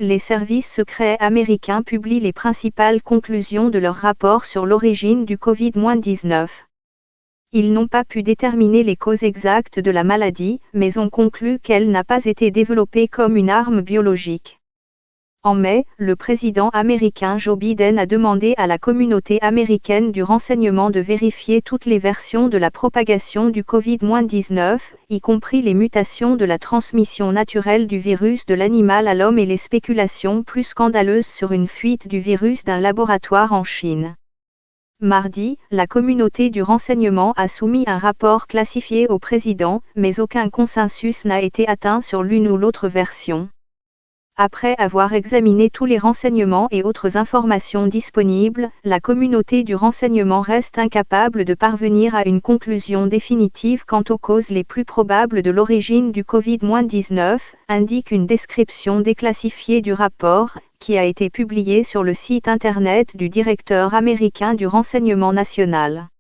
Les services secrets américains publient les principales conclusions de leur rapport sur l'origine du Covid-19. Ils n'ont pas pu déterminer les causes exactes de la maladie, mais ont conclu qu'elle n'a pas été développée comme une arme biologique. En mai, le président américain Joe Biden a demandé à la communauté américaine du renseignement de vérifier toutes les versions de la propagation du Covid-19, y compris les mutations de la transmission naturelle du virus de l'animal à l'homme et les spéculations plus scandaleuses sur une fuite du virus d'un laboratoire en Chine. Mardi, la communauté du renseignement a soumis un rapport classifié au président, mais aucun consensus n'a été atteint sur l'une ou l'autre version. Après avoir examiné tous les renseignements et autres informations disponibles, la communauté du renseignement reste incapable de parvenir à une conclusion définitive quant aux causes les plus probables de l'origine du Covid-19, indique une description déclassifiée du rapport, qui a été publié sur le site internet du directeur américain du renseignement national.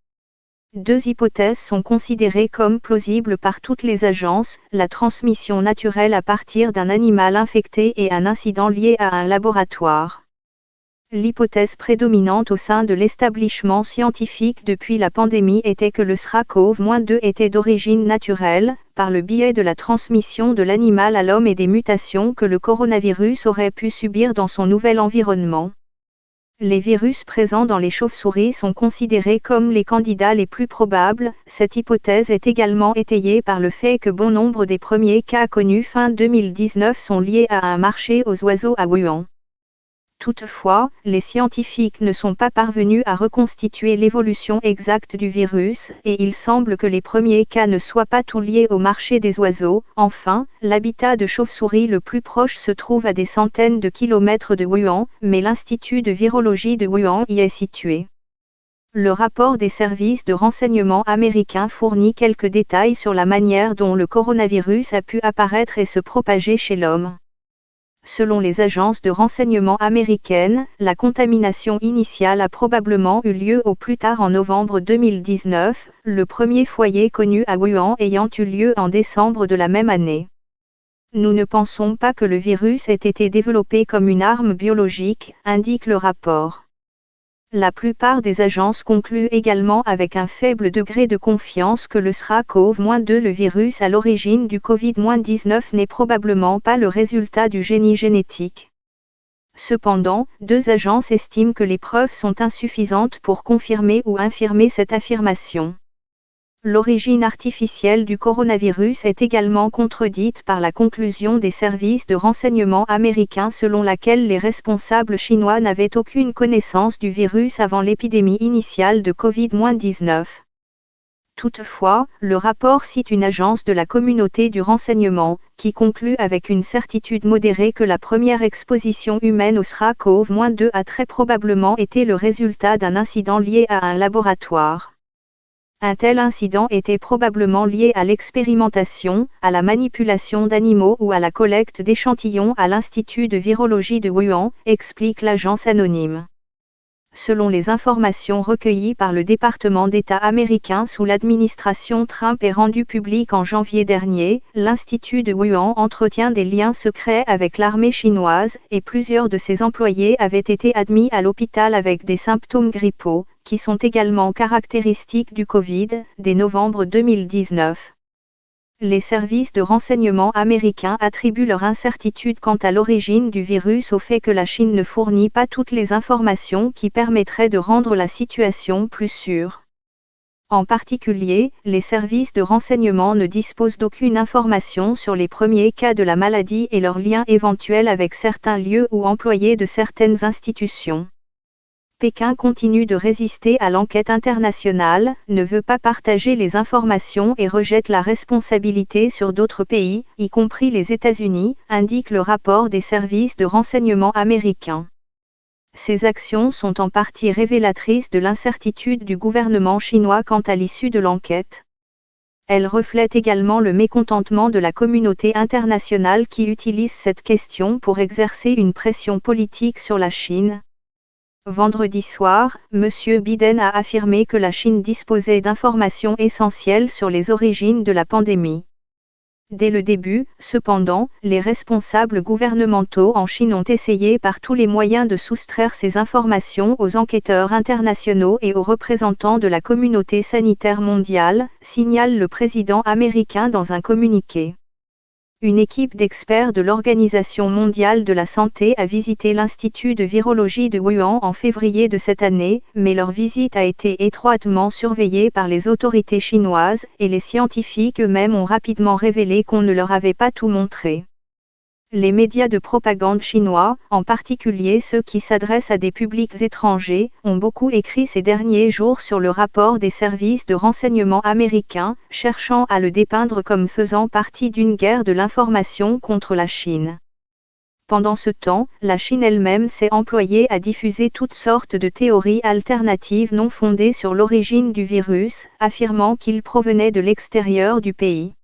Deux hypothèses sont considérées comme plausibles par toutes les agences, la transmission naturelle à partir d'un animal infecté et un incident lié à un laboratoire. L'hypothèse prédominante au sein de l'établissement scientifique depuis la pandémie était que le SRAS-CoV-2 était d'origine naturelle, par le biais de la transmission de l'animal à l'homme et des mutations que le coronavirus aurait pu subir dans son nouvel environnement. Les virus présents dans les chauves-souris sont considérés comme les candidats les plus probables. Cette hypothèse est également étayée par le fait que bon nombre des premiers cas connus fin 2019 sont liés à un marché aux oiseaux à Wuhan. Toutefois, les scientifiques ne sont pas parvenus à reconstituer l'évolution exacte du virus, et il semble que les premiers cas ne soient pas tous liés au marché des oiseaux. Enfin, l'habitat de chauve-souris le plus proche se trouve à des centaines de kilomètres de Wuhan, mais l'Institut de virologie de Wuhan y est situé. Le rapport des services de renseignement américains fournit quelques détails sur la manière dont le coronavirus a pu apparaître et se propager chez l'homme. Selon les agences de renseignement américaines, la contamination initiale a probablement eu lieu au plus tard en novembre 2019, le premier foyer connu à Wuhan ayant eu lieu en décembre de la même année. Nous ne pensons pas que le virus ait été développé comme une arme biologique, indique le rapport. La plupart des agences concluent également avec un faible degré de confiance que le SRAS-CoV-2, le virus à l'origine du Covid-19, n'est probablement pas le résultat du génie génétique. Cependant, deux agences estiment que les preuves sont insuffisantes pour confirmer ou infirmer cette affirmation. L'origine artificielle du coronavirus est également contredite par la conclusion des services de renseignement américains selon laquelle les responsables chinois n'avaient aucune connaissance du virus avant l'épidémie initiale de Covid-19. Toutefois, le rapport cite une agence de la communauté du renseignement, qui conclut avec une certitude modérée que la première exposition humaine au SRAS-CoV-2 a très probablement été le résultat d'un incident lié à un laboratoire. Un tel incident était probablement lié à l'expérimentation, à la manipulation d'animaux ou à la collecte d'échantillons à l'Institut de virologie de Wuhan, explique l'agence anonyme. Selon les informations recueillies par le département d'État américain sous l'administration Trump et rendues publiques en janvier dernier, l'Institut de Wuhan entretient des liens secrets avec l'armée chinoise, et plusieurs de ses employés avaient été admis à l'hôpital avec des symptômes grippaux, qui sont également caractéristiques du Covid, dès novembre 2019. Les services de renseignement américains attribuent leur incertitude quant à l'origine du virus au fait que la Chine ne fournit pas toutes les informations qui permettraient de rendre la situation plus sûre. En particulier, les services de renseignement ne disposent d'aucune information sur les premiers cas de la maladie et leurs liens éventuels avec certains lieux ou employés de certaines institutions. Pékin continue de résister à l'enquête internationale, ne veut pas partager les informations et rejette la responsabilité sur d'autres pays, y compris les États-Unis, indique le rapport des services de renseignement américains. Ces actions sont en partie révélatrices de l'incertitude du gouvernement chinois quant à l'issue de l'enquête. Elles reflètent également le mécontentement de la communauté internationale qui utilise cette question pour exercer une pression politique sur la Chine. Vendredi soir, M. Biden a affirmé que la Chine disposait d'informations essentielles sur les origines de la pandémie. Dès le début, cependant, les responsables gouvernementaux en Chine ont essayé par tous les moyens de soustraire ces informations aux enquêteurs internationaux et aux représentants de la communauté sanitaire mondiale, signale le président américain dans un communiqué. Une équipe d'experts de l'Organisation mondiale de la santé a visité l'Institut de virologie de Wuhan en février de cette année, mais leur visite a été étroitement surveillée par les autorités chinoises, et les scientifiques eux-mêmes ont rapidement révélé qu'on ne leur avait pas tout montré. Les médias de propagande chinois, en particulier ceux qui s'adressent à des publics étrangers, ont beaucoup écrit ces derniers jours sur le rapport des services de renseignement américains, cherchant à le dépeindre comme faisant partie d'une guerre de l'information contre la Chine. Pendant ce temps, la Chine elle-même s'est employée à diffuser toutes sortes de théories alternatives non fondées sur l'origine du virus, affirmant qu'il provenait de l'extérieur du pays.